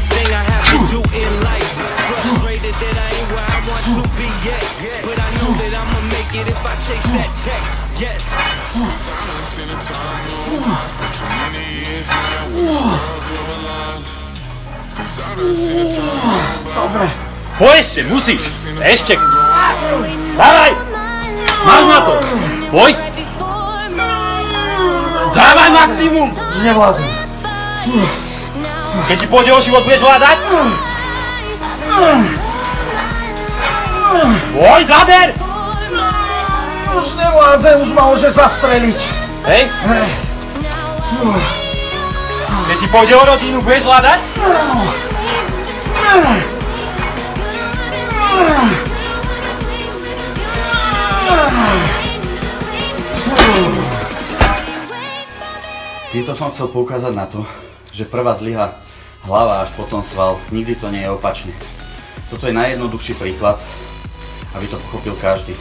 hardest thing I have to do in life. Frustrated that I ain't where I want to be yet, but I know that I'ma make it if I chase that check. Yes. Dobre. Poď ešte, musíš. Ešte. Dávaj. Máš na to. Poď. Dávaj maximum. Že nevládzem. Keď ti pôjde o život, budeš vládať? Poď, zaber. Už nevládzem, už ma môže zastreliť. Hej? Keď ti pôjde o rodinu, budeš vládať? Týmto som chcel poukázať na to, že prvá zlyha hlava až potom sval, nikdy to nie je opačne. Toto je najjednoduchší príklad, aby to pochopil každý.